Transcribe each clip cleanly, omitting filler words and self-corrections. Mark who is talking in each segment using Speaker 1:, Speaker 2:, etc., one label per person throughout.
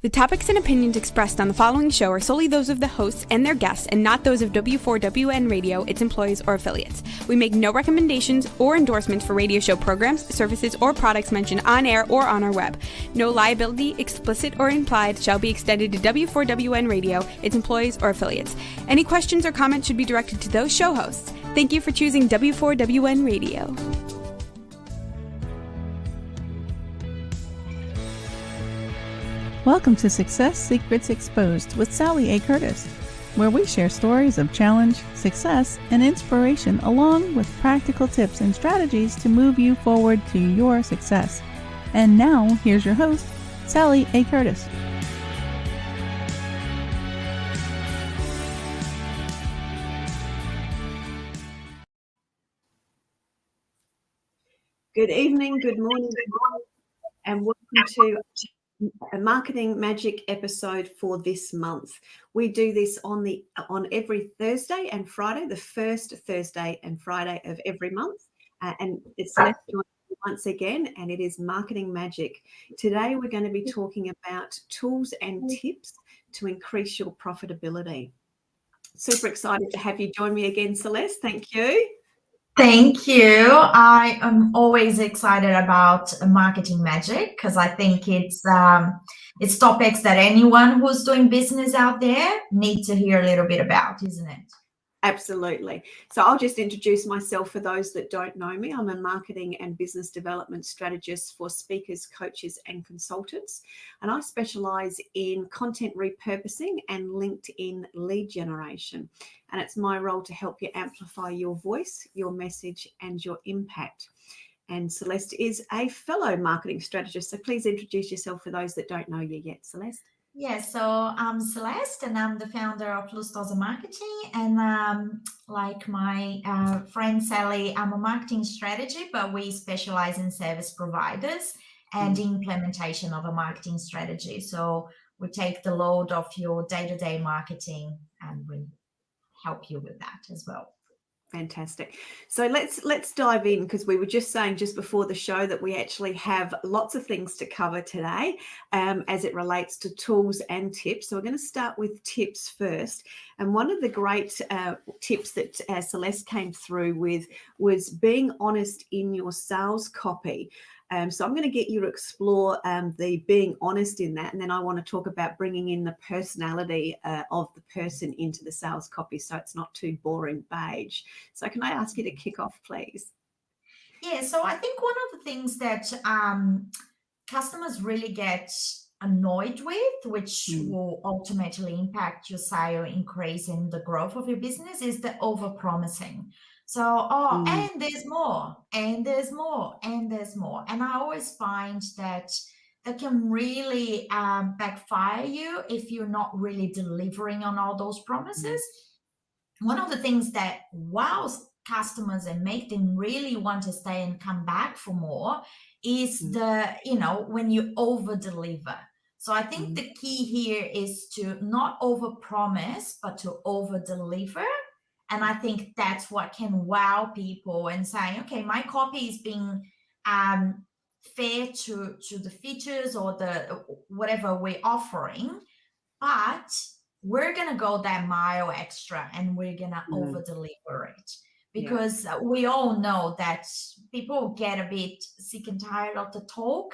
Speaker 1: The topics and opinions expressed on the following show are solely those of the hosts and their guests and not those of W4WN Radio, its employees, or affiliates. We make no recommendations or endorsements for radio show programs, services, or products mentioned on air or on our web. No liability, explicit or implied, shall be extended to W4WN Radio, its employees, or affiliates. Any questions or comments should be directed to those show hosts. Thank you for choosing W4WN Radio.
Speaker 2: Welcome to Success Secrets Exposed with Sally A. Curtis, where we share stories of challenge, success, and inspiration along with practical tips and strategies to move you forward to your success. And now, here's your host, Sally A. Curtis.
Speaker 3: Good evening, good morning, and welcome to a Marketing Magic episode for this month. We do this on every Thursday and Friday, the first Thursday and Friday of every month, and it's once again, and it is Marketing Magic. Today we're going to be talking about tools and tips to increase your profitability. Super excited to have you join me again, Celeste. Thank you.
Speaker 4: Thank you. I am always excited about Marketing Magic because I think it's topics that anyone who's doing business out there need to hear a little bit about, isn't it?
Speaker 3: Absolutely. So I'll just introduce myself for those that don't know me. I'm a marketing and business development strategist for speakers, coaches, and consultants. And I specialize in content repurposing and LinkedIn lead generation. And it's my role to help you amplify your voice, your message, and your impact. And Celeste is a fellow marketing strategist. So please introduce yourself for those that don't know you yet, Celeste.
Speaker 4: Yeah, so I'm Celeste and I'm the founder of Lustosa Marketing. And like my friend Sally, I'm a marketing strategy, but we specialize in service providers and implementation of a marketing strategy. So we take the load of your day-to-day marketing and we help you with that as well.
Speaker 3: Fantastic. So let's dive in, because we were just saying just before the show that we actually have lots of things to cover today as it relates to tools and tips. So we're going to start with tips first. And one of the great tips that Celeste came through with was being honest in your sales copy. So I'm going to get you to explore the being honest in that. And then I want to talk about bringing in the personality of the person into the sales copy so it's not too boring beige. So can I ask you to kick off, please?
Speaker 4: Yeah, so I think one of the things that customers really get annoyed with, which will ultimately impact your sale increase and the growth of your business, is the over-promising. So, and there's more, and there's more, and there's more. And I always find that can really backfire you if you're not really delivering on all those promises. One of the things that wows customers and make them really want to stay and come back for more is when you over deliver. So I think the key here is to not over promise, but to over deliver. And I think that's what can wow people and say, okay, my copy is being fair to the features or the whatever we're offering, but we're going to go that mile extra and we're going to over deliver it. Because we all know that people get a bit sick and tired of the talk,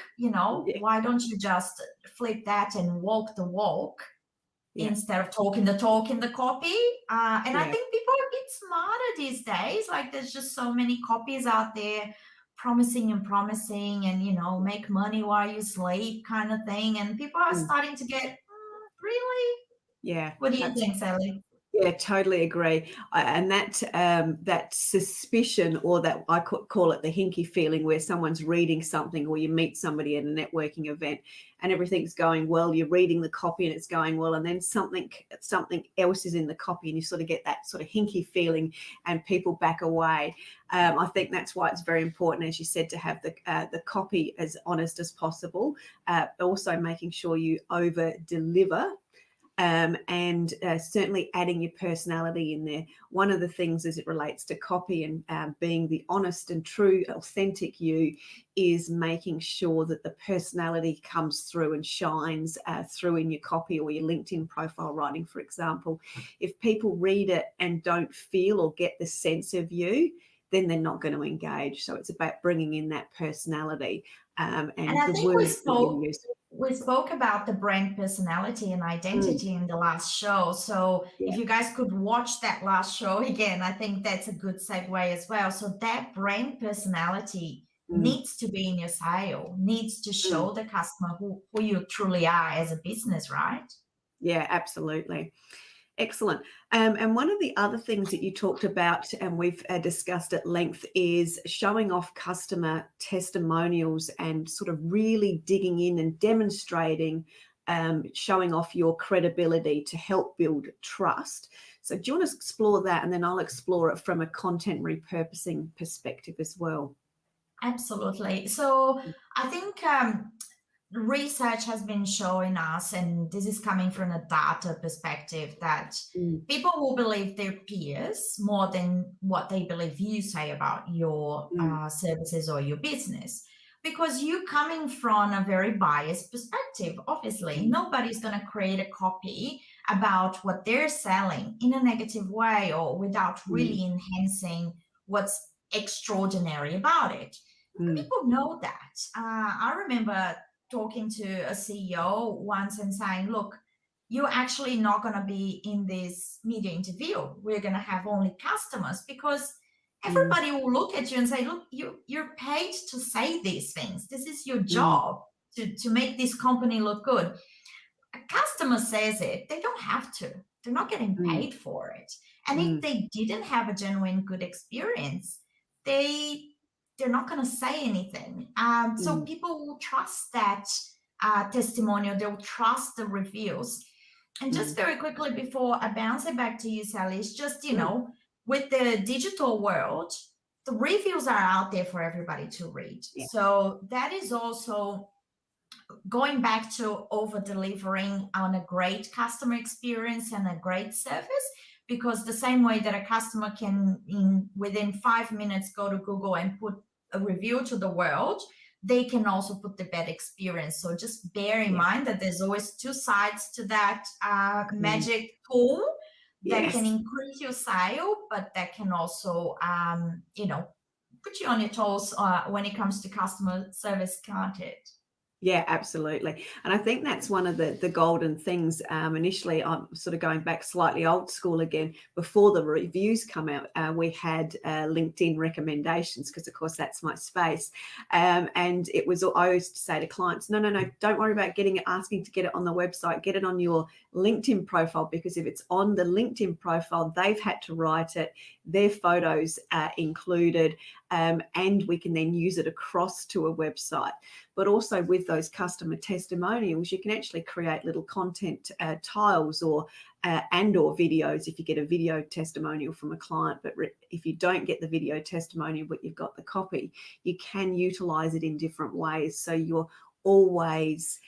Speaker 4: why don't you just flip that and walk the walk instead of talking the talk in the copy? And I think people are a bit smarter these days. Like there's just so many copies out there promising and, make money while you sleep kind of thing. And people are starting to get, really?
Speaker 3: Yeah.
Speaker 4: What do you think, Sally?
Speaker 3: Yeah, totally agree. And that suspicion, or that I call it the hinky feeling, where someone's reading something, or you meet somebody at a networking event and everything's going well, you're reading the copy and it's going well, and then something else is in the copy and you sort of get that sort of hinky feeling and people back away. I think that's why it's very important, as you said, to have the copy as honest as possible, also making sure you over deliver and certainly adding your personality in there. One of the things as it relates to copy and being the honest and true, authentic you is making sure that the personality comes through and shines through in your copy or your LinkedIn profile writing, for example. If people read it and don't feel or get the sense of you, then they're not going to engage. So it's about bringing in that personality and
Speaker 4: I
Speaker 3: the
Speaker 4: think
Speaker 3: words that you use.
Speaker 4: we spoke about the brand personality and identity in the last show. So if you guys could watch that last show again, I think that's a good segue as well. So that brand personality needs to be in your sale, needs to show the customer who you truly are as a business, right?
Speaker 3: Yeah, absolutely. Excellent. And one of the other things that you talked about and we've discussed at length is showing off customer testimonials and sort of really digging in and demonstrating, showing off your credibility to help build trust. So do you want to explore that? And then I'll explore it from a content repurposing perspective as well.
Speaker 4: Absolutely. So I think research has been showing us, and this is coming from a data perspective, that people will believe their peers more than what they believe you say about your services or your business, because you're coming from a very biased perspective. Obviously, nobody's going to create a copy about what they're selling in a negative way or without really enhancing what's extraordinary about it. People know that. I remember talking to a CEO once and saying, look, you're actually not going to be in this media interview. We're going to have only customers, because everybody will look at you and say, look, you're paid to say these things. This is your job to make this company look good. A customer says it, they don't have to. They're not getting paid for it. And if they didn't have a genuine good experience, they're not going to say anything. So people will trust that testimonial. They'll trust the reviews. And just very quickly before I bounce it back to you, Sally, it's just, with the digital world, the reviews are out there for everybody to read. Yeah. So that is also going back to over-delivering on a great customer experience and a great service. Because the same way that a customer can, within 5 minutes, go to Google and put a review to the world, they can also put the bad experience. So just bear in mind that there's always two sides to that magic tool that can increase your sale, but that can also, put you on your toes when it comes to customer service, can't it?
Speaker 3: Yeah, absolutely. And I think that's one of the golden things. Initially, I'm sort of going back slightly old school again. Before the reviews come out, we had LinkedIn recommendations, because, of course, that's my space. And it was, I used to say to clients, no, don't worry about asking to get it on the website. Get it on your LinkedIn profile, because if it's on the LinkedIn profile, they've had to write it, their photos are included, and we can then use it across to a website. But also with those customer testimonials, you can actually create little content tiles or videos if you get a video testimonial from a client. But if you don't get the video testimonial, but you've got the copy, you can utilize it in different ways. So you're always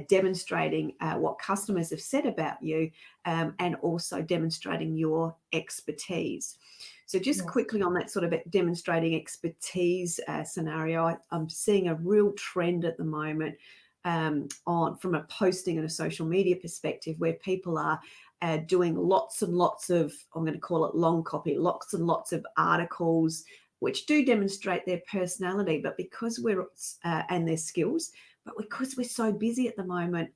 Speaker 3: demonstrating what customers have said about you, and also demonstrating your expertise. So just quickly on that sort of demonstrating expertise scenario, I'm seeing a real trend at the moment from a posting and a social media perspective, where people are doing lots and lots of, I'm going to call it long copy, lots and lots of articles, which do demonstrate their personality, but because and their skills, but because we're so busy at the moment,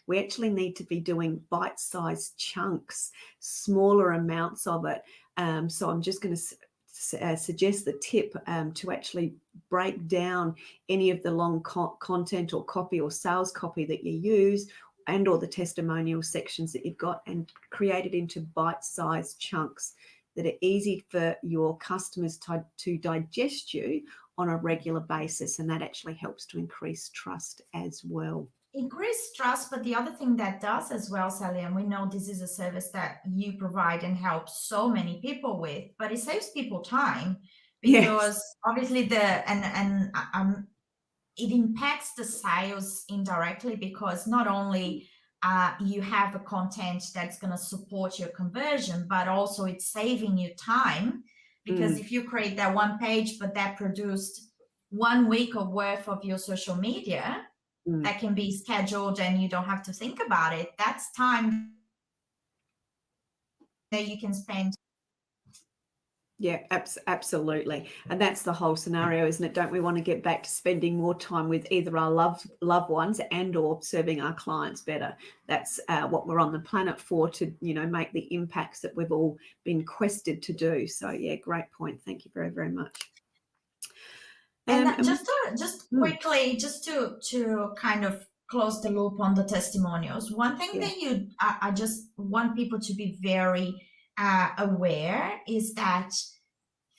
Speaker 3: we actually need to be doing bite-sized chunks, smaller amounts of it. So I'm just going to suggest the tip to actually break down any of the long content or copy or sales copy that you use, and or the testimonial sections that you've got, and create it into bite-sized chunks that are easy for your customers to digest you on a regular basis. And that actually helps to increase trust as well.
Speaker 4: Increase trust, but the other thing that does as well, Sally, and we know this is a service that you provide and help so many people with, but it saves people time, because obviously it impacts the sales indirectly, because not only you have a content that's going to support your conversion, but also it's saving you time, because if you create that one page, but that produced 1 week of worth of your social media that can be scheduled and you don't have to think about it, that's time that you can spend.
Speaker 3: Yeah, absolutely. And that's the whole scenario, isn't it? Don't we want to get back to spending more time with either our loved ones and or serving our clients better? That's what we're on the planet for, to, make the impacts that we've all been quested to do. So yeah, great point. Thank you very, very much.
Speaker 4: And just quickly, just to kind of close the loop on the testimonials, one thing that I just want people to be very aware is that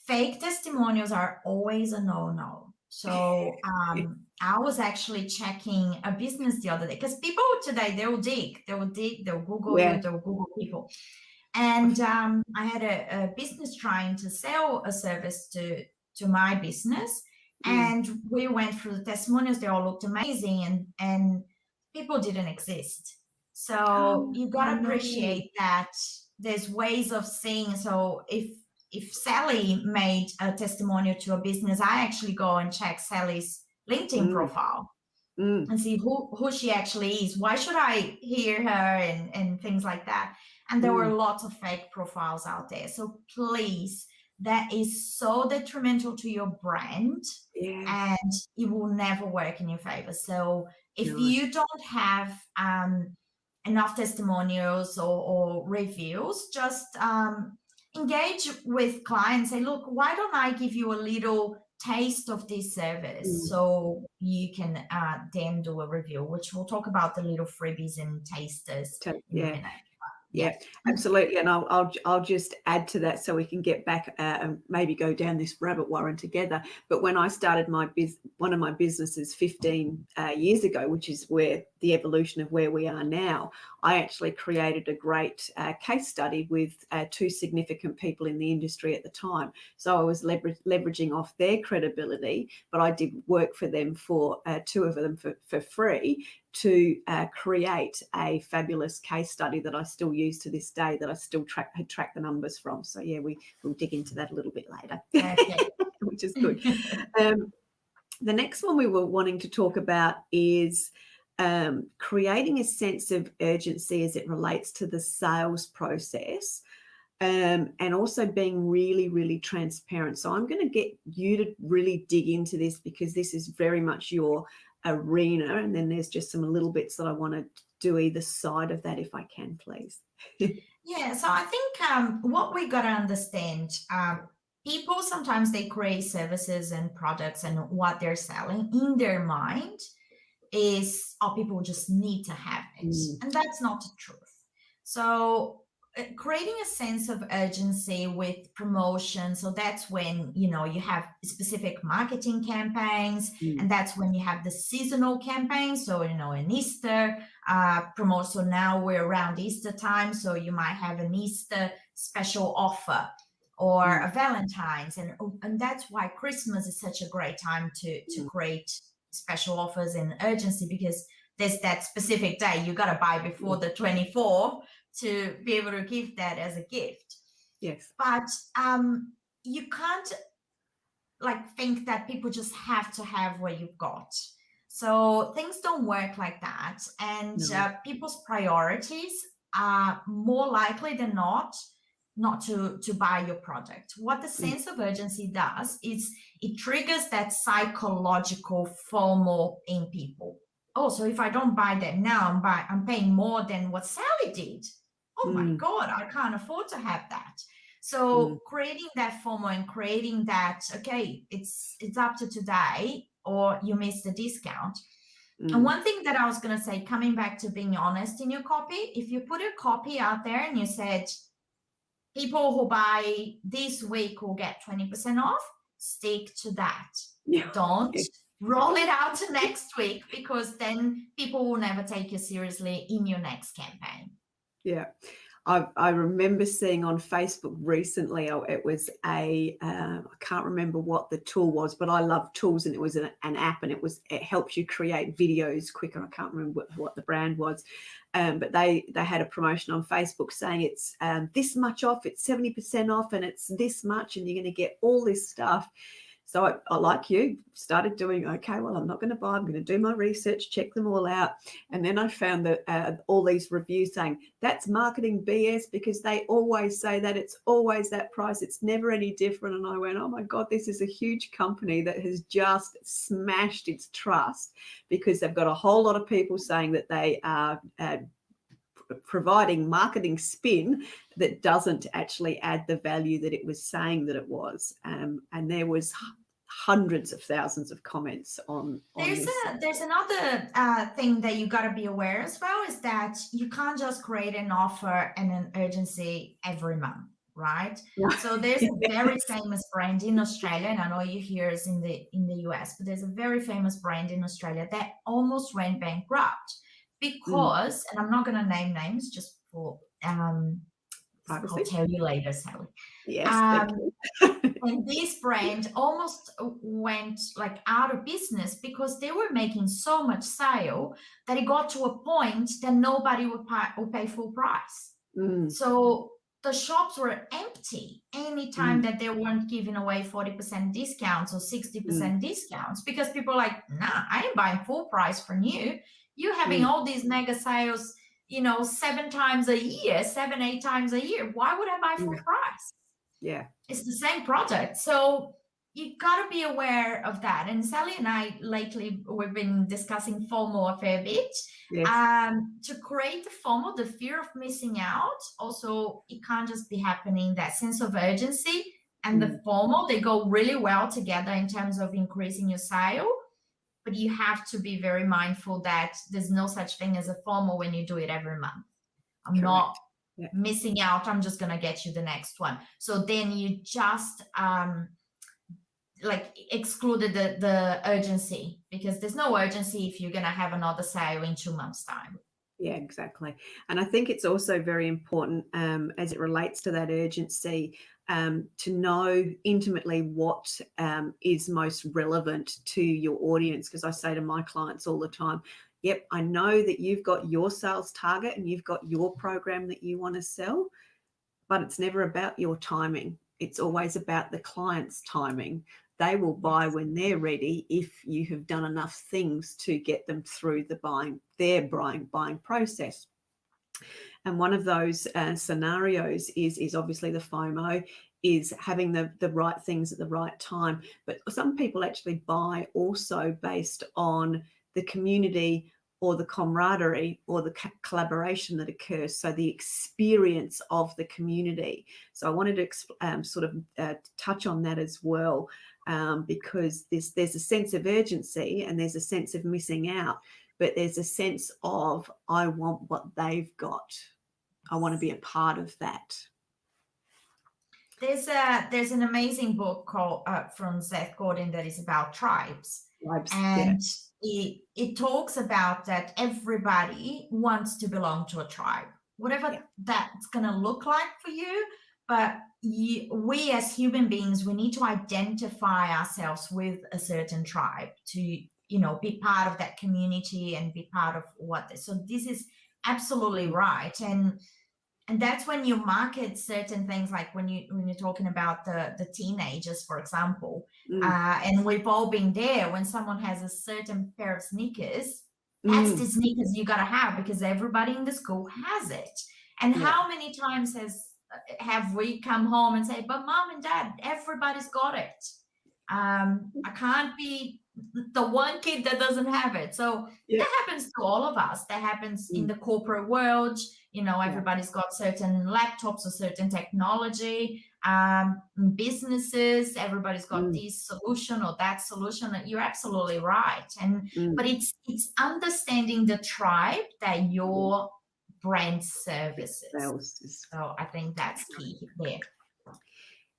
Speaker 4: fake testimonials are always a no-no. So I was actually checking a business the other day, because people today, they'll Google you, they'll Google people. And I had a business trying to sell a service to my business. And we went through the testimonials. They all looked amazing, and people didn't exist. So you got to appreciate that there's ways of seeing. So if Sally made a testimonial to a business, I actually go and check Sally's LinkedIn profile and see who she actually is. Why should I hear her, and things like that. And there were lots of fake profiles out there. So please, that is so detrimental to your brand, and it will never work in your favor. So if you don't have enough testimonials or reviews, just engage with clients. Say, look, why don't I give you a little taste of this service so you can then do a review, which we'll talk about the little freebies and tasters in a minute.
Speaker 3: Yeah, absolutely. And I'll just add to that so we can get back and maybe go down this rabbit warren together. But when I started one of my businesses 15 years ago, which is where the evolution of where we are now, I actually created a great case study with two significant people in the industry at the time. So I was leveraging off their credibility, but I did work for them for two of them for free to create a fabulous case study that I still use to this day, that I still track the numbers from. So yeah, we'll dig into that a little bit later, which is good. The next one we were wanting to talk about is creating a sense of urgency as it relates to the sales process, and also being really, really transparent. So I'm going to get you to really dig into this, because this is very much your arena, and then there's just some little bits that I want to do either side of that, if I can, please.
Speaker 4: Yeah, so I think what we got to understand, people sometimes they create services and products, and what they're selling in their mind is, people just need to have it, and that's not the truth. So creating a sense of urgency with promotion. So that's when, you have specific marketing campaigns, and that's when you have the seasonal campaigns. So, an Easter promote. So now we're around Easter time. So you might have an Easter special offer, or a Valentine's. And that's why Christmas is such a great time to create special offers and urgency, because there's that specific day you got to buy before the 24th to be able to give that as a gift.
Speaker 3: Yes.
Speaker 4: But you can't think that people just have to have what you've got. So things don't work like that. And people's priorities are more likely than not to buy your product. What the sense of urgency does is it triggers that psychological FOMO in people. Oh, so if I don't buy that now, I'm paying more than what Sally did. Oh my God, I can't afford to have that. So creating that FOMO and creating that, okay, it's up to today, or you missed the discount. And one thing that I was going to say, coming back to being honest in your copy, if you put a copy out there and you said, people who buy this week will get 20% off, stick to that. Don't roll it out to next week, because then people will never take you seriously in your next campaign.
Speaker 3: Yeah. I remember seeing on Facebook recently, it was I can't remember what the tool was, but I love tools, and it was an app, and it helps you create videos quicker. I can't remember what the brand was, but they had a promotion on Facebook saying it's this much off, it's 70% off, and it's this much, and you're going to get all this stuff. So I, like you, started doing, okay, well, I'm not going to buy, I'm going to do my research, check them all out. And then I found that all these reviews saying that's marketing BS, because they always say that it's always that price. It's never any different. And I went, oh my God, this is a huge company that has just smashed its trust, because they've got a whole lot of people saying that they are providing marketing spin that doesn't actually add the value that it was saying that it was. And there was hundreds of thousands of comments on this.
Speaker 4: There's another thing that you got to be aware as well, is that you can't just create an offer and an urgency every month, right? So there's a very famous brand in Australia, and I know you hear is in the US, but there's a very famous brand in Australia that almost went bankrupt because, and I'm not going to name names just for I'll tell you later, Sally.
Speaker 3: Yes.
Speaker 4: And this brand almost went like out of business because they were making so much sale that it got to a point that nobody would pay full price. So the shops were empty anytime that they weren't giving away 40% discounts or 60% discounts, because people are like, nah, I ain't buying full price from you. You're having all these mega sales, 7 times a year, 7-8 times a year. Why would I buy full price?
Speaker 3: Yeah.
Speaker 4: It's the same product. So you got to be aware of that. And Sally and I lately, we've been discussing FOMO a fair bit.
Speaker 3: Yes.
Speaker 4: To create the FOMO, the fear of missing out, also, it can't just be happening. That sense of urgency and the FOMO, they go really well together in terms of increasing your sale. But you have to be very mindful that there's no such thing as a FOMO when you do it every month. I'm not missing out. I'm just going to get you the next one. So then you just excluded the urgency, because there's no urgency if you're going to have another sale in 2 months' time.
Speaker 3: Yeah, exactly. And I think it's also very important as it relates to that urgency to know intimately what is most relevant to your audience. Because I say to my clients all the time, yep, I know that you've got your sales target and you've got your program that you want to sell, but it's never about your timing. It's always about the client's timing. They will buy when they're ready if you have done enough things to get them through their buying process. And one of those scenarios is obviously the FOMO, is having the right things at the right time. But some people actually buy also based on the community or the camaraderie or the collaboration that occurs, so the experience of the community. So I wanted to touch on that as well, because there's a sense of urgency and there's a sense of missing out, but there's a sense of, I want what they've got. I want to be a part of that.
Speaker 4: There's an amazing book called from Seth Godin that is about tribes. And it talks about that everybody wants to belong to a tribe, whatever that's going to look like for you. But we as human beings, we need to identify ourselves with a certain tribe to, be part of that community and be part of so this is absolutely right. And that's when you market certain things, like when you're talking about the teenagers, for example, and we've all been there. When someone has a certain pair of sneakers, that's the sneakers you got to have, because everybody in the school has it. And how many times have we come home and say, but mom and dad, everybody's got it. I can't be the one kid that doesn't have it. So that happens to all of us. That happens in the corporate world. Everybody's got certain laptops or certain technology. Businesses, everybody's got this solution or that solution. You're absolutely right. But it's understanding the tribe that your brand services. So I think that's key there.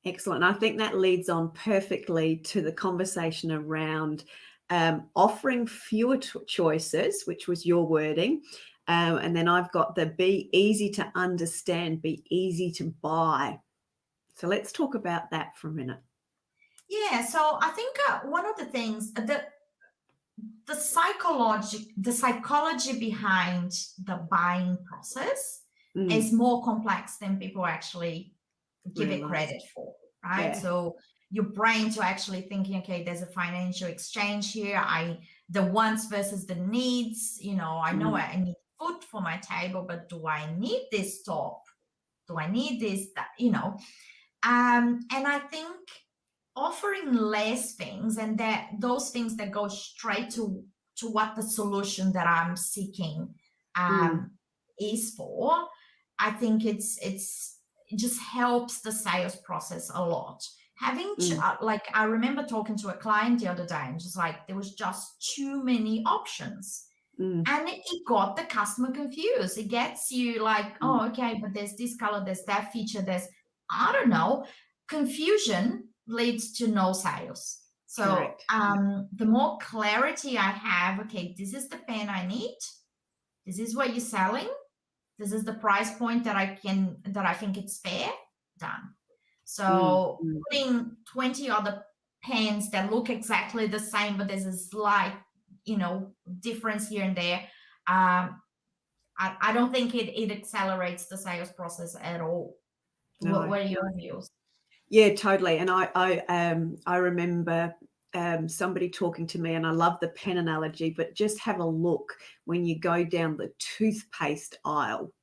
Speaker 3: Excellent. I think that leads on perfectly to the conversation around offering fewer choices, which was your wording, And then I've got the be easy to understand, be easy to buy. So let's talk about that for a minute.
Speaker 4: Yeah, so I think one of the things, the psychology behind the buying process is more complex than people actually give it credit for, right?
Speaker 3: Yeah.
Speaker 4: So your brain to actually thinking, okay, there's a financial exchange here. The wants versus the needs. I know I need food for my table, but do I need this top? Do I need this? That, and I think offering less things and those things that go straight to what the solution that I'm seeking is for, I think it just helps the sales process a lot. Having like, I remember talking to a client the other day and just like, there was just too many options. And it got the customer confused. It gets you like, oh, okay, but there's this color, there's that feature, there's, I don't know. Confusion leads to no sales. So the more clarity I have, okay, this is the pen I need. This is what you're selling. This is the price point that I think it's fair. Done. So putting 20 other pens that look exactly the same, but there's a slight, difference here and there. I don't think it accelerates the sales process at all. No. What are your views?
Speaker 3: Yeah, totally. And I remember somebody talking to me, and I love the pen analogy, but just have a look when you go down the toothpaste aisle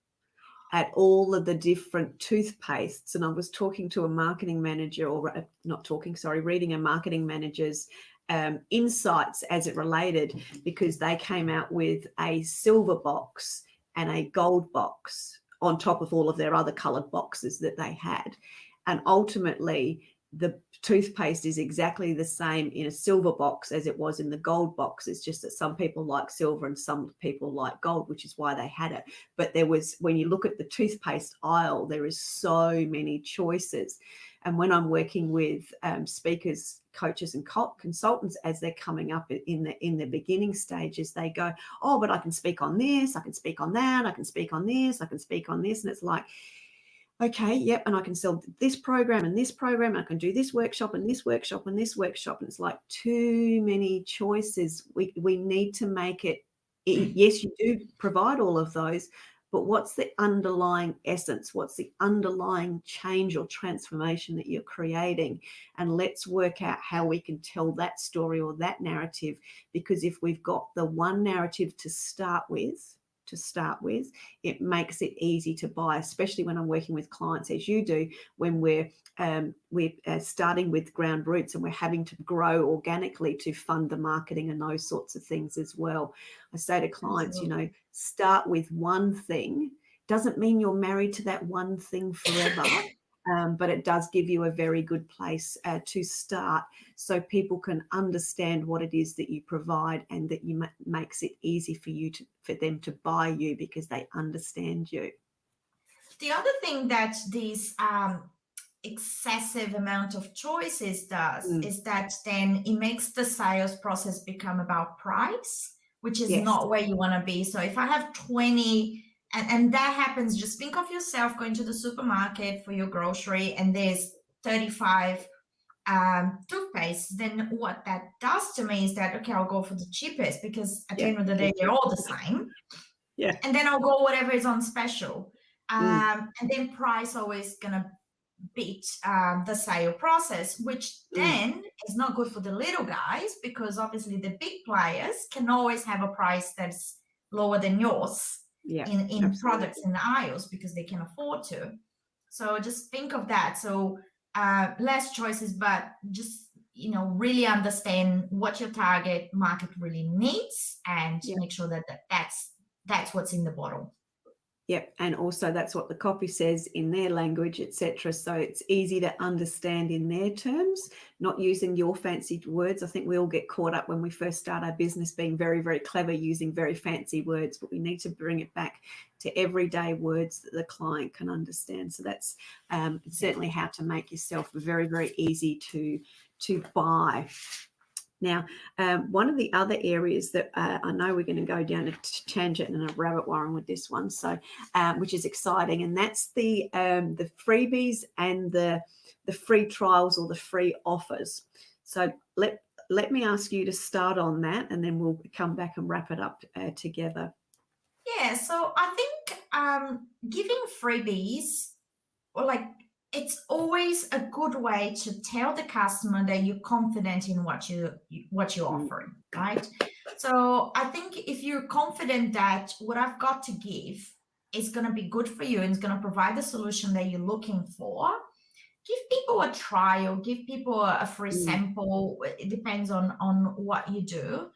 Speaker 3: at all of the different toothpastes. And I was talking to a marketing manager, reading a marketing manager's insights as it related, because they came out with a silver box and a gold box on top of all of their other colored boxes that they had. And ultimately, the toothpaste is exactly the same in a silver box as it was in the gold box. It's just that some people like silver and some people like gold, which is why they had it. But when you look at the toothpaste aisle, there is so many choices. And when I'm working with speakers, coaches and consultants as they're coming up in the beginning stages, they go, oh, but I can speak on this, I can speak on that, I can speak on this, I can speak on this. And it's like, okay, yep, and I can sell this program and this program, and I can do this workshop and this workshop and this workshop. And it's like too many choices. We need to make it, yes, you do provide all of those, but what's the underlying essence? What's the underlying change or transformation that you're creating? And let's work out how we can tell that story or that narrative, because if we've got the one narrative to start with, it makes it easy to buy, especially when I'm working with clients, as you do, when we're starting with ground roots and we're having to grow organically to fund the marketing and those sorts of things as well. I say to clients, start with one thing. Doesn't mean you're married to that one thing forever. But it does give you a very good place to start, so people can understand what it is that you provide, and that you makes it easy for them to buy you because they understand you.
Speaker 4: The other thing that this excessive amount of choices does is that then it makes the sales process become about price, which is not where you want to be. So if I have 20. And that happens, just think of yourself going to the supermarket for your grocery and there's 35 toothpaste. Then what that does to me is that, okay, I'll go for the cheapest, because at the end of the day, they're all the same.
Speaker 3: Yeah.
Speaker 4: And then I'll go whatever is on special. And then price always going to beat the sale process, which then is not good for the little guys, because obviously the big players can always have a price that's lower than yours. In products in the aisles, because they can afford to. So just think of that. So less choices, but just really understand what your target market really needs, and make sure that that's what's in the bottle.
Speaker 3: Yep, and also that's what the copy says in their language, etc. So it's easy to understand in their terms, not using your fancy words. I think we all get caught up when we first start our business being very, very clever, using very fancy words, but we need to bring it back to everyday words that the client can understand. So that's certainly how to make yourself very, very easy to buy. Now, one of the other areas that I know we're going to go down a tangent and a rabbit warren with this one, so which is exciting, and that's the freebies and the free trials or the free offers. So let me ask you to start on that, and then we'll come back and wrap it up together.
Speaker 4: Yeah, so I think giving freebies, or like, it's always a good way to tell the customer that you're confident in what you're offering, right? So I think if you're confident that what I've got to give is going to be good for you and is going to provide the solution that you're looking for, give people a trial, give people a free sample. It depends on what you do.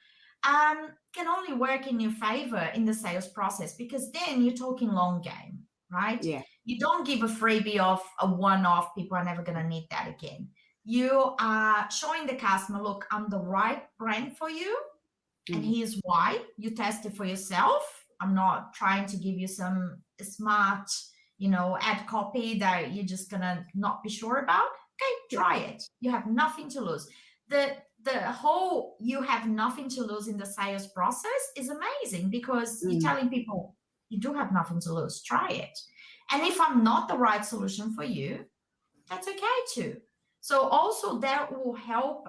Speaker 4: Can only work in your favor in the sales process, because then you're talking long game, right?
Speaker 3: Yeah.
Speaker 4: You don't give a freebie of a one-off. People are never going to need that again. You are showing the customer, look, I'm the right brand for you, and here's why. You test it for yourself. I'm not trying to give you some smart, ad copy that you're just gonna not be sure about. Okay, try it. You have nothing to lose. The whole you have nothing to lose in the sales process is amazing, because you're telling people you do have nothing to lose. Try it. And if I'm not the right solution for you, that's okay too. So also that will help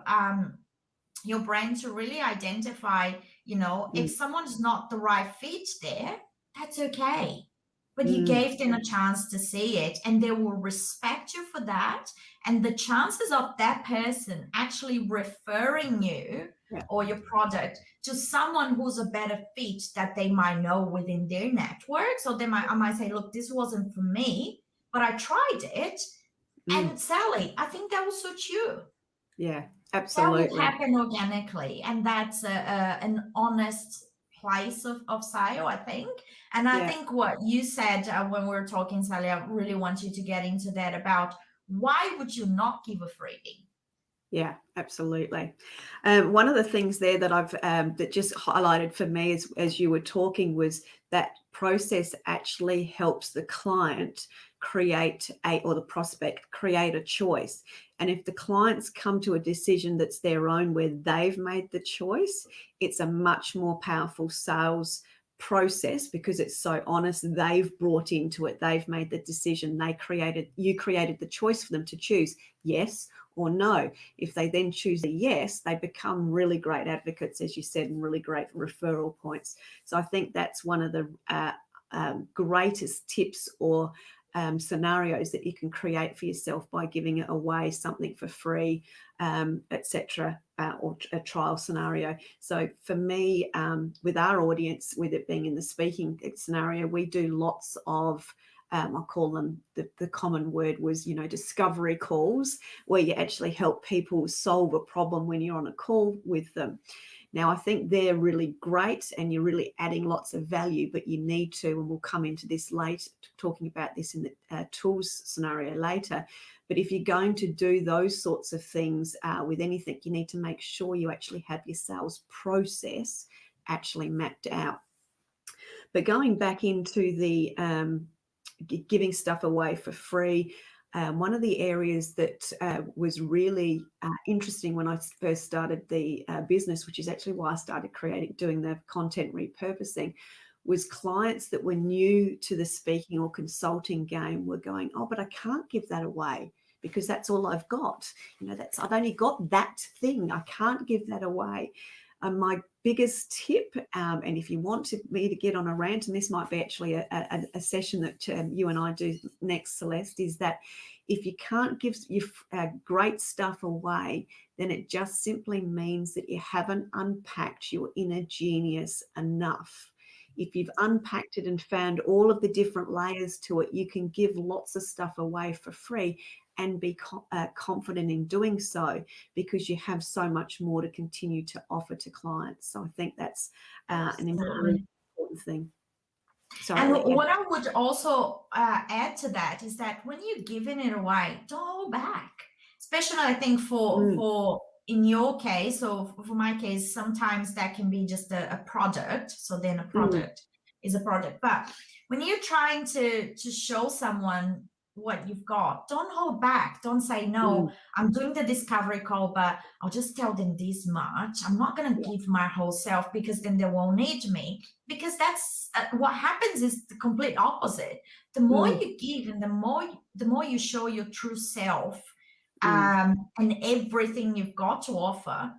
Speaker 4: your brand to really identify, if someone's not the right fit there, that's okay. But you gave them a chance to see it, and they will respect you for that. And the chances of that person actually referring you or your product to someone who's a better fit that they might know within their network. So I might say, look, this wasn't for me, but I tried it. And Sally, I think that will suit you.
Speaker 3: Yeah, absolutely.
Speaker 4: That will happen organically. And that's an honest place of sale, I think. And I think what you said when we were talking, Sally, I really want you to get into that about why would you not give a freebie?
Speaker 3: Yeah, absolutely. One of the things there that I've that just highlighted for me as you were talking was that process actually helps the client or the prospect create a choice. And if the clients come to a decision that's their own, where they've made the choice, it's a much more powerful sales process, because it's so honest. They've brought into it, they've made the decision, you created the choice for them to choose yes or no. If they then choose a yes, they become really great advocates, as you said, and really great referral points. So I think that's one of the greatest tips or scenarios that you can create for yourself by giving it away, something for free, etc., or a trial scenario. So for me, with our audience, with it being in the speaking scenario, we do lots of I call them, the common word was, discovery calls, where you actually help people solve a problem when you're on a call with them. Now, I think they're really great and you're really adding lots of value, but you need to, and we'll come into this later, talking about this in the tools scenario later. But if you're going to do those sorts of things with anything, you need to make sure you actually have your sales process actually mapped out. But going back into the giving stuff away for free, one of the areas that was really interesting when I first started the business, which is actually why I started doing the content repurposing, was clients that were new to the speaking or consulting game were going, oh, but I can't give that away because that's all I've got. I've only got that thing. I can't give that away. My biggest tip, and if you want me to get on a rant, and this might be actually a session that you and I do next, Celeste, is that if you can't give your great stuff away, then it just simply means that you haven't unpacked your inner genius enough. If you've unpacked it and found all of the different layers to it, you can give lots of stuff away for free and be confident in doing so, because you have so much more to continue to offer to clients. So I think that's an important thing.
Speaker 4: And what I would also add to that is that when you're giving it away, don't hold back. Especially, I think for in your case, or for my case, sometimes that can be just a product. So then a product is a product. But when you're trying to show someone what you've got. Don't hold back. Don't say, no, I'm doing the discovery call, but I'll just tell them this much. I'm not going to give my whole self, because then they won't need me. Because that's what happens is the complete opposite. The more you give, and the more you show your true self, and everything you've got to offer,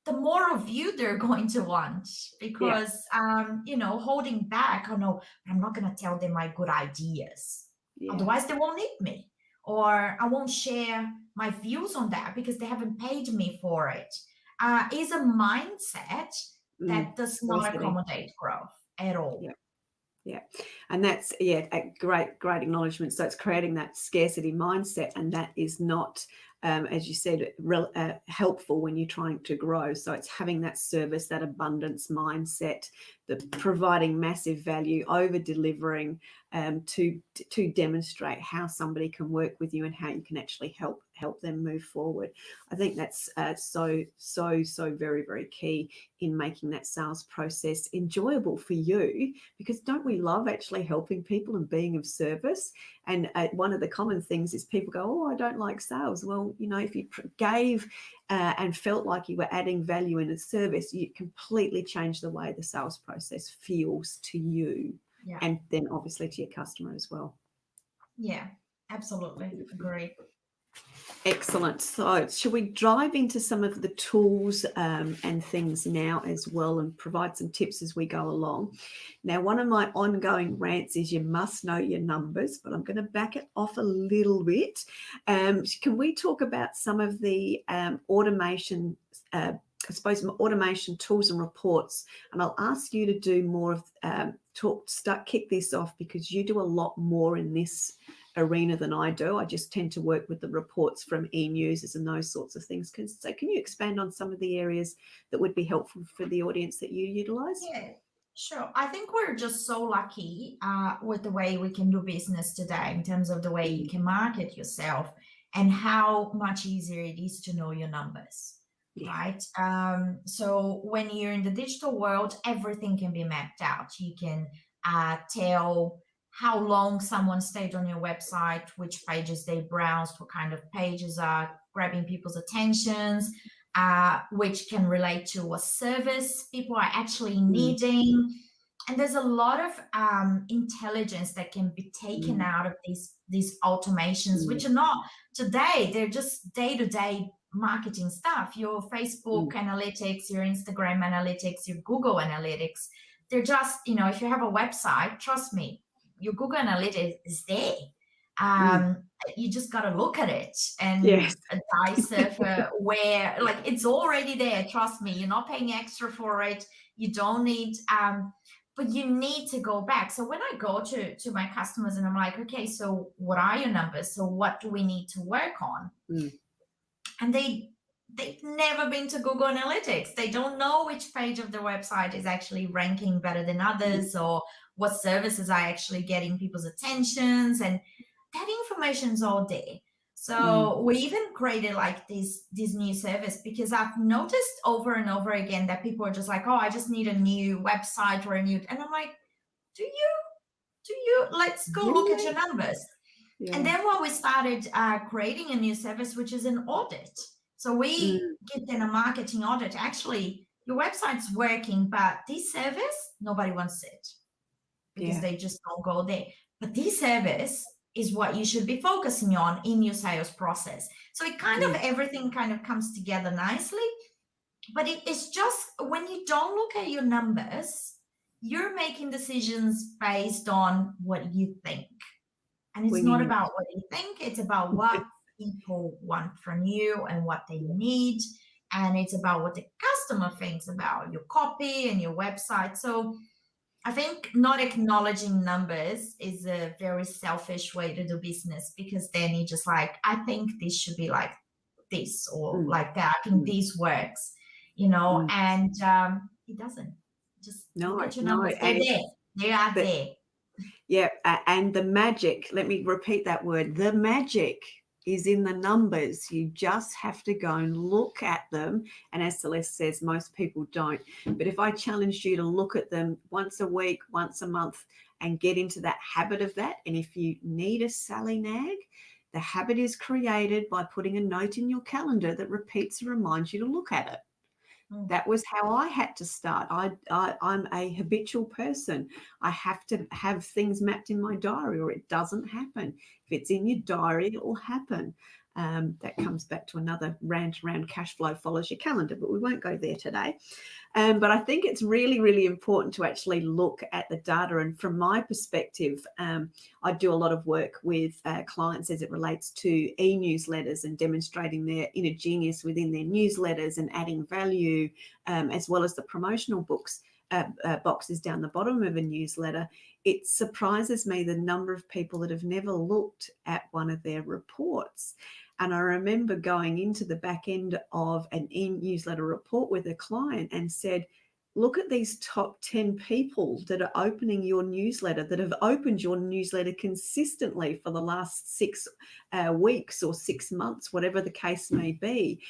Speaker 4: the more of you they're going to want. Because holding back, oh no, I'm not going to tell them my good ideas. Otherwise they won't need me, or I won't share my views on that because they haven't paid me for it, is a mindset that does not accommodate growth at all.
Speaker 3: Yeah. And that's, a great acknowledgement. So it's creating that scarcity mindset, and that is not, as you said, helpful when you're trying to grow. So it's having that service, that abundance mindset, the providing massive value, over delivering, to demonstrate how somebody can work with you and how you can actually help them move forward. I think that's so very, very key in making that sales process enjoyable for you, because don't we love actually helping people and being of service? And one of the common things is people go, oh, I don't like sales. Well, if you gave and felt like you were adding value in a service, you completely change the way the sales process feels to you, and then obviously to your customer as well.
Speaker 4: Yeah, absolutely. Agree.
Speaker 3: Excellent. So should we dive into some of the tools and things now as well, and provide some tips as we go along? Now, one of my ongoing rants is you must know your numbers, but I'm going to back it off a little bit. Can we talk about some of the automation, automation tools and reports? And I'll ask you to do more of kick this off, because you do a lot more in this arena than I do. I just tend to work with the reports from e-newsers and those sorts of things. So can you expand on some of the areas that would be helpful for the audience that you utilize?
Speaker 4: Yeah, sure. I think we're just so lucky with the way we can do business today, in terms of the way you can market yourself and how much easier it is to know your numbers. Right. So when you're in the digital world, everything can be mapped out. You can tell how long someone stayed on your website, which pages they browsed, what kind of pages are grabbing people's attentions, which can relate to a service people are actually needing. And there's a lot of intelligence that can be taken out of these automations, which are not today, they're just day-to-day marketing stuff. Your Facebook analytics, your Instagram analytics, your Google analytics, they're just, if you have a website, trust me, your Google Analytics is there. You just got to look at it and decipher where, like, it's already there. Trust me, you're not paying extra for it. You don't need, but you need to go back. So when I go to my customers and I'm like, okay, so what are your numbers? So what do we need to work on? And they've never been to Google Analytics. They don't know which page of the website is actually ranking better than others, or what services are actually getting people's attentions. And that information is all there. So we even created like this new service, because I've noticed over and over again that people are just like, oh, I just need a new website or a new, and I'm like, do you, let's go look at your numbers. And then when we started creating a new service, which is an audit. So we give them a marketing audit. Actually, your website's working, but this service, nobody wants it, because they just don't go there. But this service is what you should be focusing on in your sales process. So it kind of, everything kind of comes together nicely. But it's just, when you don't look at your numbers, you're making decisions based on what you think. And it's not about what you think, it's about what people want from you and what they need. And it's about what the customer thinks about your copy and your website. So I think not acknowledging numbers is a very selfish way to do business, because then you're just like, I think this should be like this or like that. I think this works, and it doesn't. Just look at your numbers. They're there. They are there.
Speaker 3: Yeah, and the magic, let me repeat that word, the magic is in the numbers. You just have to go and look at them. And as Celeste says, most people don't. But if I challenged you to look at them once a week, once a month, and get into that habit of that, and if you need a Sally nag, the habit is created by putting a note in your calendar that repeats and reminds you to look at it. That was how I had to start. I'm a habitual person. I have to have things mapped in my diary or it doesn't happen. If it's in your diary, it will happen. That comes back to another rant around cash flow follows your calendar, but we won't go there today. But I think it's really, really important to actually look at the data. And from my perspective, I do a lot of work with clients as it relates to e-newsletters and demonstrating their inner genius within their newsletters and adding value, as well as the promotional boxes down the bottom of a newsletter. It surprises me the number of people that have never looked at one of their reports. And I remember going into the back end of an e-newsletter report with a client and said, look at these top 10 people that are opening your newsletter, that have opened your newsletter consistently for the last 6 weeks or 6 months, whatever the case may be.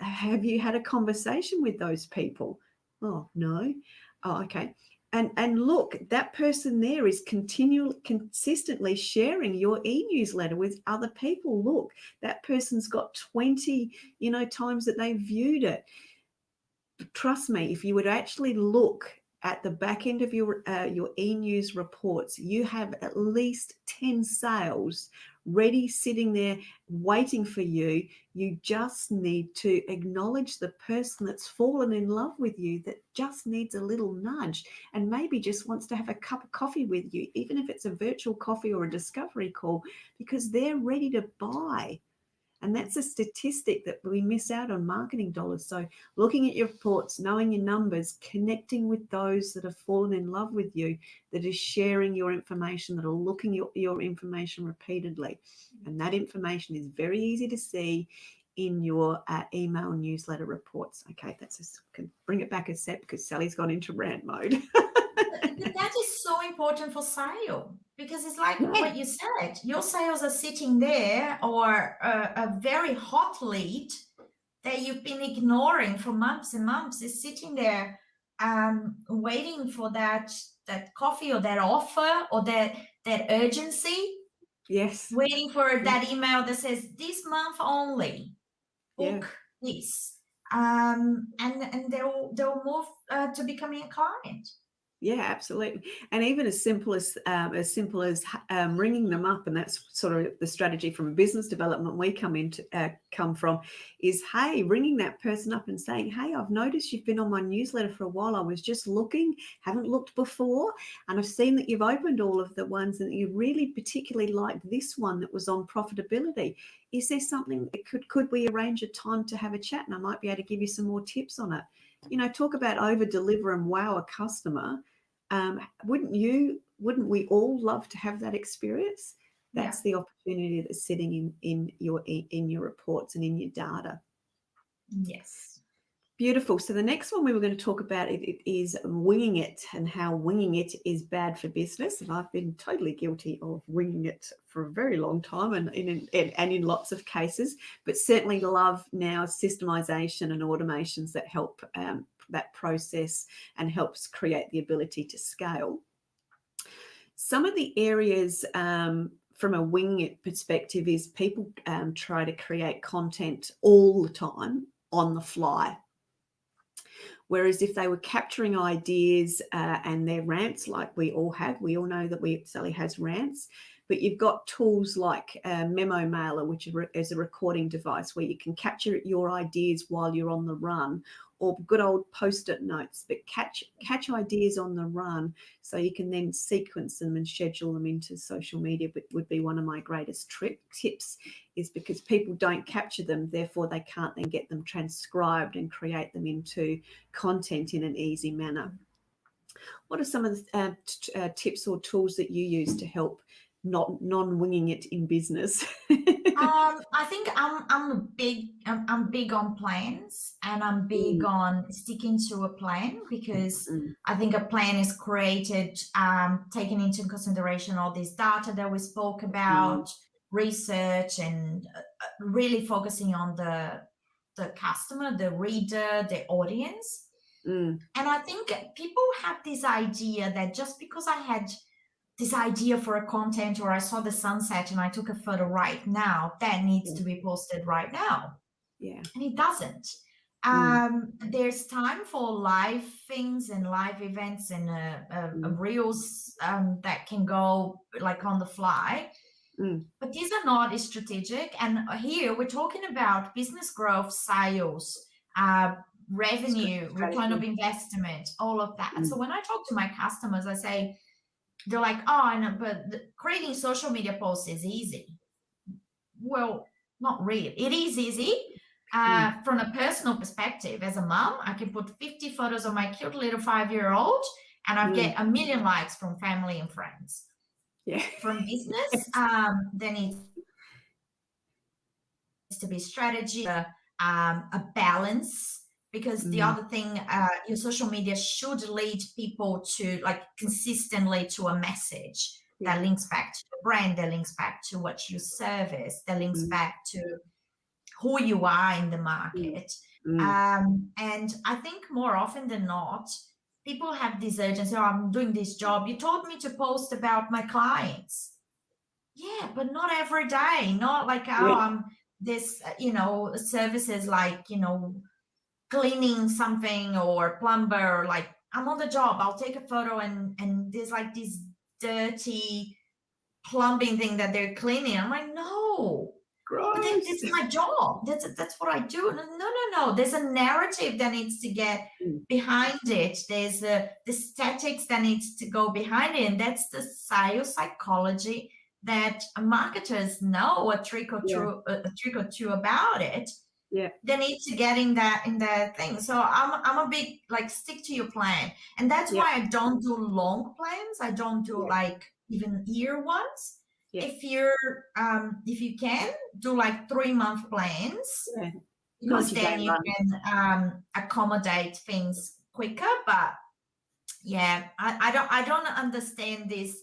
Speaker 3: Have you had a conversation with those people? Oh, no. Oh, okay. And look, that person there is consistently sharing your e-newsletter with other people. Look, that person's got 20, times that they viewed it. Trust me, if you would actually look at the back end of your e-news reports, you have at least 10 sales ready, sitting there waiting for you. You just need to acknowledge the person that's fallen in love with you, that just needs a little nudge and maybe just wants to have a cup of coffee with you, even if it's a virtual coffee or a discovery call, because they're ready to buy. And that's a statistic that we miss out on marketing dollars. So looking at your reports, knowing your numbers, connecting with those that have fallen in love with you, that are sharing your information, that are looking at your information repeatedly. And that information is very easy to see in your email newsletter reports. Okay, can bring it back a sec because Sally's gone into rant mode.
Speaker 4: That is so important for sale, because it's like what you said, your sales are sitting there, or a very hot lead that you've been ignoring for months and months is sitting there waiting for that coffee or that offer or that urgency.
Speaker 3: Yes.
Speaker 4: Waiting for that email that says this month only, book this. And they'll move to becoming a client.
Speaker 3: Yeah, absolutely. And even as simple as ringing them up, and that's sort of the strategy from a business development we come from, is, hey, ringing that person up and saying, hey, I've noticed you've been on my newsletter for a while. I was just looking, haven't looked before, and I've seen that you've opened all of the ones and you really particularly liked this one that was on profitability. Is there something that could we arrange a time to have a chat, and I might be able to give you some more tips on it? Talk about over deliver and wow a customer. Wouldn't we all love to have that experience? That's the opportunity that's sitting in your reports and in your data.
Speaker 4: Yes.
Speaker 3: Beautiful. So the next one we were going to talk about it is winging it, and how winging it is bad for business. And I've been totally guilty of winging it for a very long time, and in lots of cases, but certainly love now systemization and automations that help that process and helps create the ability to scale. Some of the areas from a wing it perspective is people try to create content all the time on the fly. Whereas if they were capturing ideas and their rants, like we all know that Sally has rants, but you've got tools like Memo Mailer, which is a recording device where you can capture your ideas while you're on the run, or good old Post-it notes, but catch ideas on the run so you can then sequence them and schedule them into social media. But would be one of my greatest tips, is because people don't capture them, therefore they can't then get them transcribed and create them into content in an easy manner. What are some of the tips or tools that you use to help non-winging it in business?
Speaker 4: I think I'm big on plans, and I'm big on sticking to a plan, because I think a plan is created taking into consideration all this data that we spoke about, research and really focusing on the customer, the reader, the audience. And I think people have this idea that just because I had this idea for a content, or I saw the sunset and I took a photo right now, that needs to be posted right now.
Speaker 3: Yeah.
Speaker 4: And it doesn't. There's time for live things and live events and reels that can go like on the fly. But these are not as strategic. And here we're talking about business growth, sales, revenue, return of investment, all of that. So when I talk to my customers, I say, they're like, oh, I know, but creating social media posts is easy. Well, not really. It is easy. From a personal perspective, as a mom, I can put 50 photos of my cute little 5-year-old and I get 1 million likes from family and friends.
Speaker 3: Yeah.
Speaker 4: From business, there needs to be strategy, a balance, because the other thing, your social media should lead people to like consistently to a message that links back to the brand, that links back to what you service, that links back to who you are in the market. And I think more often than not, people have this urgency, oh, I'm doing this job. You told me to post about my clients. Yeah, but not every day. Not like, this, services like, cleaning something or plumber, like I'm on the job, I'll take a photo and there's like this dirty plumbing thing that they're cleaning. I'm like, no. But it's my job. That's what I do. No. There's a narrative that needs to get behind it. There's the statics that needs to go behind it. And that's the sales psychology that marketers know a trick or two about it. Yeah, they need to get in that thing. So I'm a big like stick to your plan, and that's why I don't do long plans. I don't do like even year ones. Yeah. If you can do like 3-month plans, because then you can accommodate things quicker. But I don't understand this.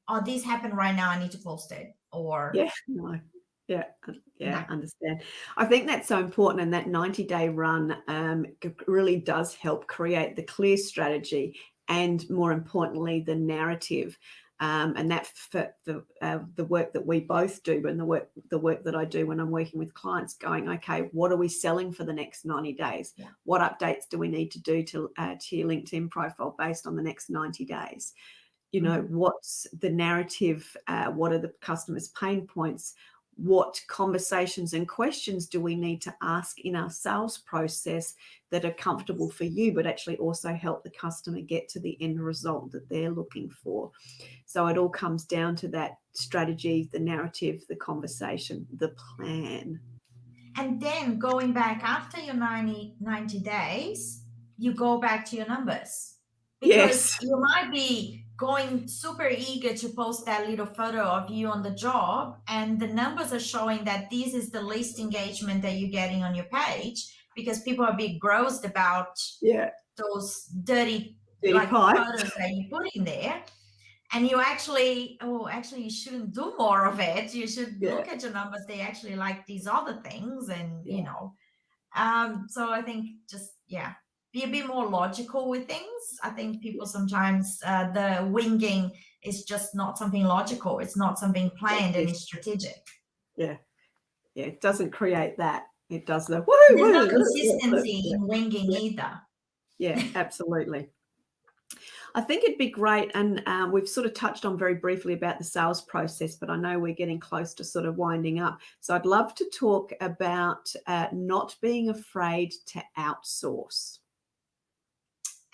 Speaker 4: Oh, this happened right now, I need to post it. Or
Speaker 3: I understand. I think that's so important, and that 90-day run really does help create the clear strategy and, more importantly, the narrative. And that for the work that we both do, and the work that I do when I'm working with clients, going, okay, what are we selling for the next 90 days? Yeah. What updates do we need to do to your LinkedIn profile based on the next 90 days? What's the narrative? What are the customers' pain points? What conversations and questions do we need to ask in our sales process that are comfortable for you, but actually also help the customer get to the end result that they're looking for? So it all comes down to that strategy, the narrative, the conversation, the plan.
Speaker 4: And then going back after your 90 days, you go back to your numbers. Because you might be going super eager to post that little photo of you on the job, and the numbers are showing that this is the least engagement that you're getting on your page, because people are being grossed about those dirty like photos that you put in there. And you actually you shouldn't do more of it. You should look at your numbers. They actually like these other things, and so I think just be a bit more logical with things. I think people sometimes, the winging is just not something logical. It's not something planned and it's strategic.
Speaker 3: Yeah. It doesn't create that. It does the
Speaker 4: There's no consistency in winging either.
Speaker 3: Yeah, absolutely. I think it'd be great, and we've sort of touched on very briefly about the sales process, but I know we're getting close to sort of winding up. So I'd love to talk about not being afraid to outsource.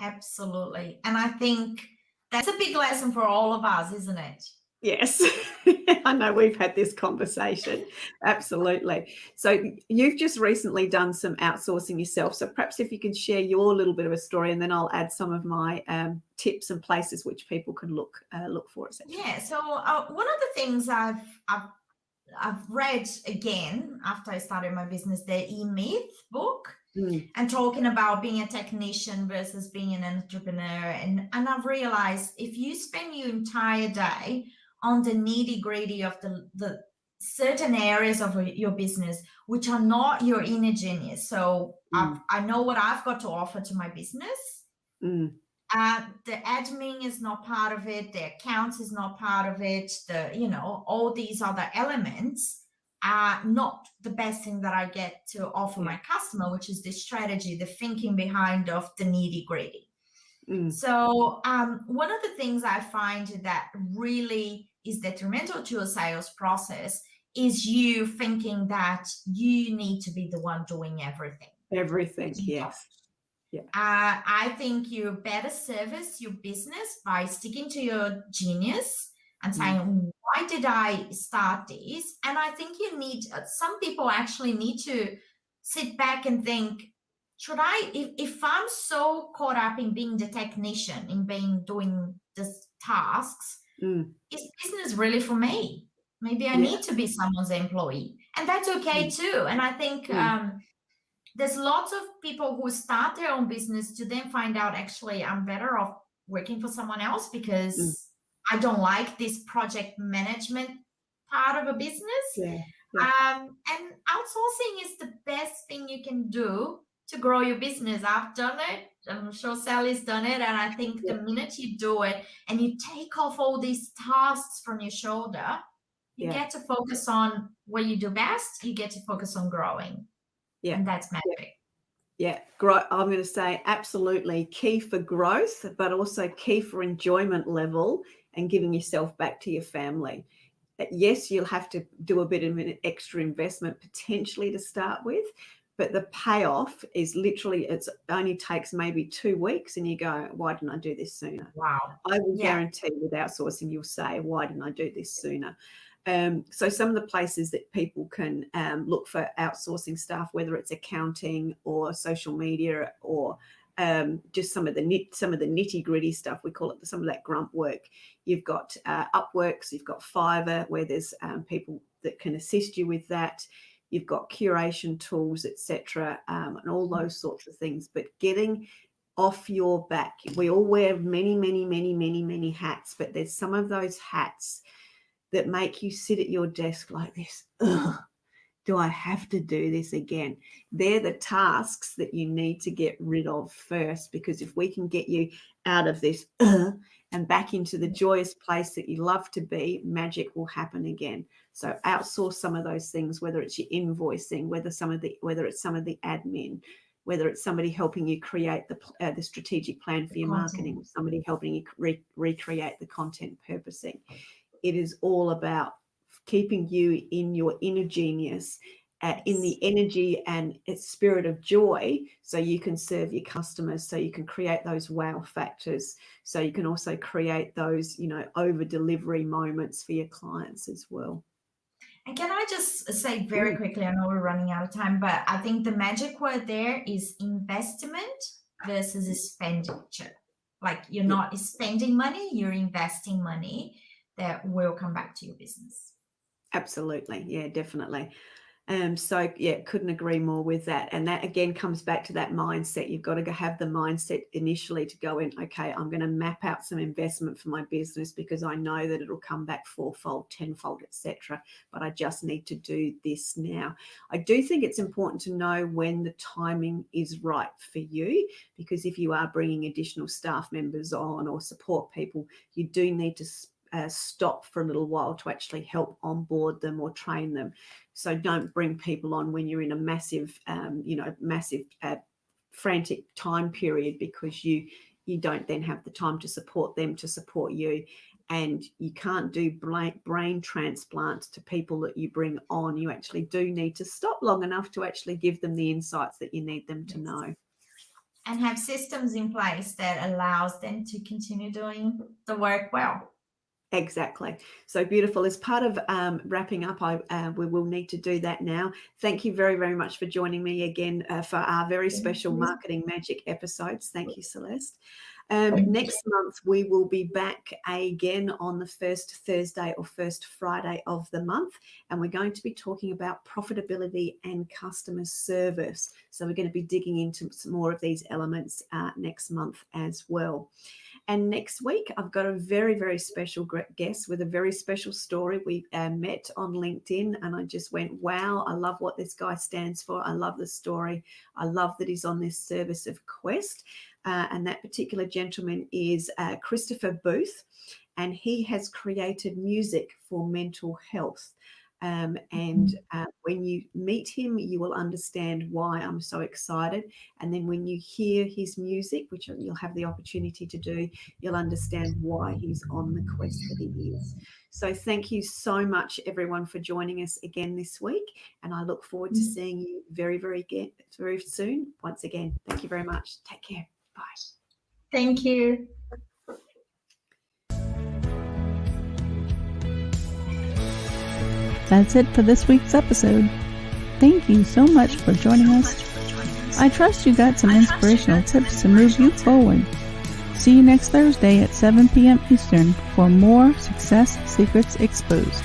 Speaker 4: Absolutely. And I think that's a big lesson for all of us, isn't it?
Speaker 3: Yes, I know we've had this conversation. Absolutely. So you've just recently done some outsourcing yourself. So perhaps if you can share your little bit of a story, and then I'll add some of my tips and places which people can look for.
Speaker 4: Yeah. So one of the things I've read again after I started my business, the E-Myth book. And talking about being a technician versus being an entrepreneur. And I've realized if you spend your entire day on the nitty-gritty of the certain areas of your business which are not your inner genius. So I know what I've got to offer to my business. The admin is not part of it. The accounts is not part of it. All these other elements are not the best thing that I get to offer my customer, which is the strategy, the thinking behind of the nitty gritty. So one of the things I find that really is detrimental to a sales process is you thinking that you need to be the one doing everything.
Speaker 3: Everything, yes. Yeah.
Speaker 4: I think you better service your business by sticking to your genius and saying, why did I start this? And I think you need, some people actually need to sit back and think, should I, if I'm so caught up in being the technician, in doing the tasks, is business really for me? Maybe I need to be someone's employee. And that's okay too. And I think there's lots of people who start their own business to then find out, actually, I'm better off working for someone else because I don't like this project management part of a business. And outsourcing is the best thing you can do to grow your business. I've done it. I'm sure Sally's done it. And I think the minute you do it and you take off all these tasks from your shoulder, you get to focus on what you do best. You get to focus on growing. And that's magic.
Speaker 3: I'm going to say absolutely key for growth, but also key for enjoyment level and giving yourself back to your family. Yes, you'll have to do a bit of an extra investment potentially to start with, but the payoff is literally, it only takes maybe 2 weeks and you go, why didn't I do this sooner?
Speaker 4: Wow.
Speaker 3: I will guarantee with outsourcing, you'll say, why didn't I do this sooner? So some of the places that people can look for outsourcing staff, whether it's accounting or social media or just some of the nitty gritty stuff, we call it some of that grunt work. You've got Upworks, you've got Fiverr, where there's people that can assist you with that. You've got curation tools, etc., and all those sorts of things. But getting off your back, we all wear many hats, but there's some of those hats that make you sit at your desk like this. Ugh, do I have to do this again? They're the tasks that you need to get rid of first, because if we can get you out of this and back into the joyous place that you love to be, magic will happen again. So outsource some of those things, whether it's your invoicing, whether it's some of the admin, whether it's somebody helping you create the strategic plan for your marketing, somebody helping you recreate the content purposing. It is all about keeping you in your inner genius, in the energy and spirit of joy, so you can serve your customers, so you can create those wow factors, so you can also create those, over delivery moments for your clients as well.
Speaker 4: And can I just say very quickly, I know we're running out of time, but I think the magic word there is investment versus expenditure. Like you're not spending money, you're investing money that will come back to your business.
Speaker 3: Absolutely. Yeah, definitely. Couldn't agree more with that. And that again comes back to that mindset. You've got to have the mindset initially to go in, okay, I'm going to map out some investment for my business because I know that it'll come back 4-fold, 10-fold, etc. But I just need to do this now. I do think it's important to know when the timing is right for you, because if you are bringing additional staff members on or support people, you do need to stop for a little while to actually help onboard them or train them. So don't bring people on when you're in a massive frantic time period, because you don't then have the time to support them, to support you. And you can't do brain transplants to people that you bring on. You actually do need to stop long enough to actually give them the insights that you need them to know.
Speaker 4: And have systems in place that allows them to continue doing the work well.
Speaker 3: Exactly. So beautiful. As part of wrapping up, we will need to do that now. Thank you very, very much for joining me again for our very special Marketing Magic episodes. Thank you, Celeste. Next month, we will be back again on the first Thursday or first Friday of the month, and we're going to be talking about profitability and customer service. So we're going to be digging into some more of these elements next month as well. And next week, I've got a very, very special guest with a very special story. We met on LinkedIn, and I just went, wow, I love what this guy stands for. I love the story. I love that he's on this service of Quest. And that particular gentleman is Christopher Booth, and he has created music for mental health. When you meet him, you will understand why I'm so excited. And then when you hear his music, which you'll have the opportunity to do, you'll understand why he's on the quest that he is. So thank you so much, everyone, for joining us again this week. And I look forward to seeing you very, very soon. Once again, thank you very much. Take care. Bye.
Speaker 4: Thank you.
Speaker 2: That's it for this week's episode. Thank you so much for joining us. I trust you got some inspirational tips to move you forward. See you next Thursday at 7 p.m. Eastern for more Success Secrets Exposed.